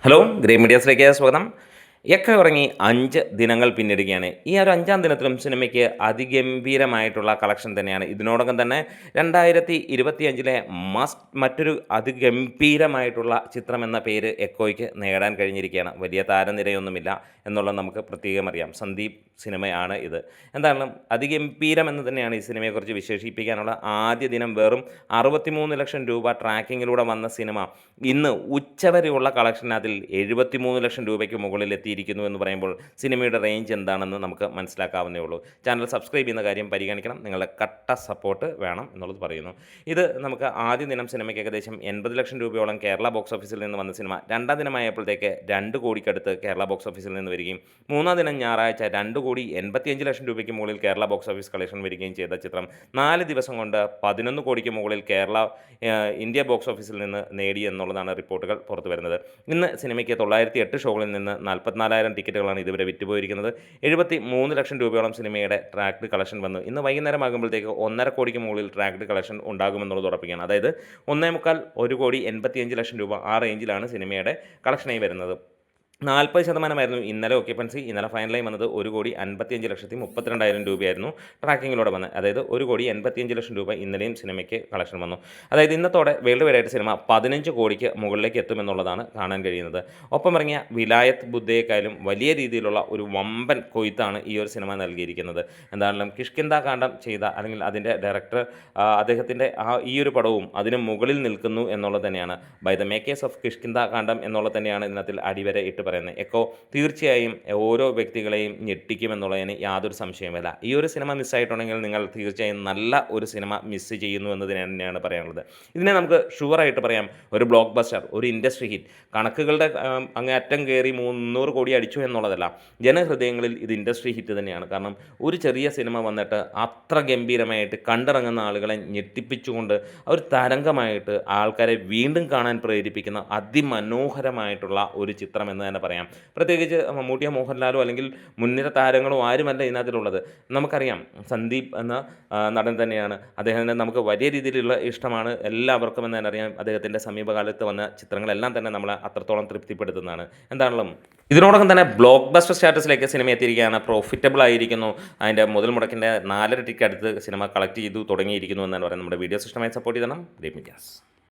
Hello great മീഡിയാസിലേക്ക് സ്വാഗതം. യക്ക ഇറങ്ങി 5 ദിനങ്ങൾ പിന്നിടുകയാണ്. ഈ ഒരു 5-ാം ദിനത്തിലും സിനിമയ്ക്ക് അതിഗംഭീരമായിട്ടുള്ള കളക്ഷൻ തന്നെയാണ്. ഇതിനോടകം തന്നെ 2025-ലെ മറ്റൊരു അതിഗംഭീരമായിട്ടുള്ള ചിത്രം എന്ന പേര് എക്കോയ്ക്ക് നേടാൻ കഴിഞ്ഞിരിക്കുകയാണ്. വലിയ താരനിരയൊന്നുമില്ല എന്നുള്ളത് നമുക്ക് പ്രത്യേകം അറിയാം. സന്ദീപ് സിനിമയാണ് ഇത്. എന്തായാലും അതിഗംഭീരം എന്ന് തന്നെയാണ് ഈ സിനിമയെക്കുറിച്ച് വിശേഷിപ്പിക്കാനുള്ള. ആദ്യ ദിനം വെറും 63 ലക്ഷം രൂപ ട്രാക്കിങ്ങിലൂടെ വന്ന സിനിമ ഇന്ന് ഉച്ചവരെയുള്ള കളക്ഷൻ അതിൽ 73 ലക്ഷം രൂപയ്ക്ക് മുകളിൽ എത്തിയിരിക്കുന്നു എന്ന് പറയുമ്പോൾ സിനിമയുടെ റേഞ്ച് എന്താണെന്ന് നമുക്ക് മനസ്സിലാക്കാവുന്നേ ഉള്ളൂ. ചാനൽ സബ്സ്ക്രൈബ് ചെയ്യുന്ന കാര്യം പരിഗണിക്കണം. നിങ്ങളുടെ കട്ട സപ്പോർട്ട് വേണം എന്നുള്ളത് പറയുന്നു. ഇത് നമുക്ക് ആദ്യ ദിനം സിനിമയ്ക്ക് ഏകദേശം 80 ലക്ഷം രൂപയോളം കേരള ബോക്സ് ഓഫീസിൽ നിന്ന് വന്ന സിനിമ 2-ാം ദിനമായപ്പോഴത്തേക്ക് 2 കോടിക്കടുത്ത് കേരള ബോക്സ് ഓഫീസിൽ നിന്ന് വരികയും 3-ാം ദിനം ഞായറാഴ്ച 2,85 ലക്ഷം രൂപയ്ക്ക് മുകളിൽ കേരള ബോക്സ് ഓഫീസ് കളക്ഷൻ വരികയും ചെയ്ത ചിത്രം 4 ദിവസം കൊണ്ട് 11 കോടിക്ക് മുകളിൽ ഇന്ത്യ ബോക്സ് ഓഫീസിൽ നിന്ന് നേടി എന്നുള്ളതാണ് റിപ്പോർട്ടുകൾ പുറത്തു വരുന്നത്. ഇന്ന് സിനിമയ്ക്ക് 908 ഷോകളിൽ നിന്ന് 44,000 ടിക്കറ്റുകളാണ് ഇതുവരെ വിറ്റുപോയിരിക്കുന്നത്. 73 ലക്ഷം രൂപയോളം സിനിമയുടെ ട്രാക്ഡ് കളക്ഷൻ വന്നു. ഇന്ന് വൈകുന്നേരം ആകുമ്പോഴത്തേക്ക് 1.5 കോടിക്ക് മുകളിൽ ട്രാക്ഡ് കളക്ഷൻ ഉണ്ടാകുമെന്നുള്ളത് ഉറപ്പിക്കുകയാണ്. അതായത് 1,15,1,05,00,000 രൂപ ആ റേഞ്ചിലാണ് സിനിമയുടെ കളക്ഷനായി വരുന്നത്. 40% ഇന്നലെ ഓക്യുപ്പൻസി. ഇന്നലെ ഫൈനലായി വന്നത് 1,55,32,000 രൂപയായിരുന്നു ട്രാക്കിങ്ങിലൂടെ വന്നത്. അതായത് 1,85,00,000 രൂപ ഇന്നലെയും സിനിമയ്ക്ക് കളക്ഷൻ വന്നു. അതായത് ഇന്നത്തോടെ വേൾഡ് വൈഡായിട്ട് സിനിമ 15 കോടിക്ക് മുകളിലേക്ക് എത്തുമെന്നുള്ളതാണ് കാണാൻ കഴിയുന്നത്. ഒപ്പം ഇറങ്ങിയ വിലായത്ത് ബുദ്ധയേക്കാളും വലിയ രീതിയിലുള്ള ഒരു വമ്പൻ കൊയ്ത്താണ് ഈ ഒരു സിനിമ നൽകിയിരിക്കുന്നത്. എന്താണെങ്കിലും കിഷ്കിന്ദ കാണ്ഡം ചെയ്ത അല്ലെങ്കിൽ അതിൻ്റെ ഡയറക്ടർ അദ്ദേഹത്തിൻ്റെ ഈ ഒരു പടവും അതിന് മുകളിൽ നിൽക്കുന്നു എന്നുള്ളത് തന്നെയാണ്. By the makers of Kishkindha Kandam എന്നുള്ളത് തന്നെയാണ് ഇതിനകത്തിൽ അടിവരെ ഇട്ട് പറയുന്നത്. എക്കോ തീർച്ചയായും ഓരോ വ്യക്തികളെയും ഞെട്ടിക്കുമെന്നുള്ളതിന് യാതൊരു സംശയവുമില്ല. ഈ ഒരു സിനിമ മിസ്സായിട്ടുണ്ടെങ്കിൽ നിങ്ങൾ തീർച്ചയായും നല്ല ഒരു സിനിമ മിസ് ചെയ്യുന്നു എന്നതിന് തന്നെയാണ് പറയാനുള്ളത്. ഇതിനെ നമുക്ക് ഷുവറായിട്ട് പറയാം ഒരു ബ്ലോക്ക് ബസ്റ്റർ, ഒരു ഇൻഡസ്ട്രി ഹിറ്റ്. കണക്കുകളുടെ അങ്ങേ അറ്റം കയറി 300 കോടി അടിച്ചു എന്നുള്ളതല്ല, ജനഹൃദയങ്ങളിൽ ഇത് ഇൻഡസ്ട്രി ഹിറ്റ് തന്നെയാണ്. കാരണം ഒരു ചെറിയ സിനിമ വന്നിട്ട് അത്ര ഗംഭീരമായിട്ട് കണ്ടിറങ്ങുന്ന ആളുകളെ ഞെട്ടിപ്പിച്ചുകൊണ്ട് ഒരു തരംഗമായിട്ട് ആൾക്കാരെ വീണ്ടും കാണാൻ പ്രേരിപ്പിക്കുന്ന അതിമനോഹരമായിട്ടുള്ള ഒരു ചിത്രം എന്ന് തന്നെ പറയാം. പ്രത്യേകിച്ച് മമ്മൂട്ടിയോ മോഹൻലാലോ അല്ലെങ്കിൽ മുൻനിര താരങ്ങളോ ആരുമല്ല ഇതിനകത്തിലുള്ളത്. നമുക്കറിയാം സന്ദീപ് എന്ന നടൻ തന്നെയാണ്. അദ്ദേഹത്തിന് നമുക്ക് വലിയ രീതിയിലുള്ള ഇഷ്ടമാണ് എല്ലാവർക്കും എന്ന് തന്നെ അറിയാം. അദ്ദേഹത്തിൻ്റെ സമീപകാലത്ത് വന്ന ചിത്രങ്ങളെല്ലാം തന്നെ നമ്മളെ അത്രത്തോളം തൃപ്തിപ്പെടുത്തുന്നതാണ്. എന്താണെങ്കിലും ഇതിനോടൊപ്പം തന്നെ ബ്ലോക്ക് ബസ്റ്റർ സ്റ്റാറ്റസിലേക്ക് സിനിമ എത്തിയിരിക്കുകയാണ്. പ്രോഫിറ്റബിൾ ആയിരിക്കുന്നു. അതിൻ്റെ മുതൽ മുടക്കിൻ്റെ 4 ഇരട്ടിക്ക് അടുത്ത് സിനിമ കളക്ട് ചെയ്തു തുടങ്ങിയിരിക്കുന്നു എന്നാണ് പറയുന്നത്. നമ്മുടെ വീഡിയോസ് ഇഷ്ടമായി സപ്പോർട്ട് ചെയ്യണം. Great medias.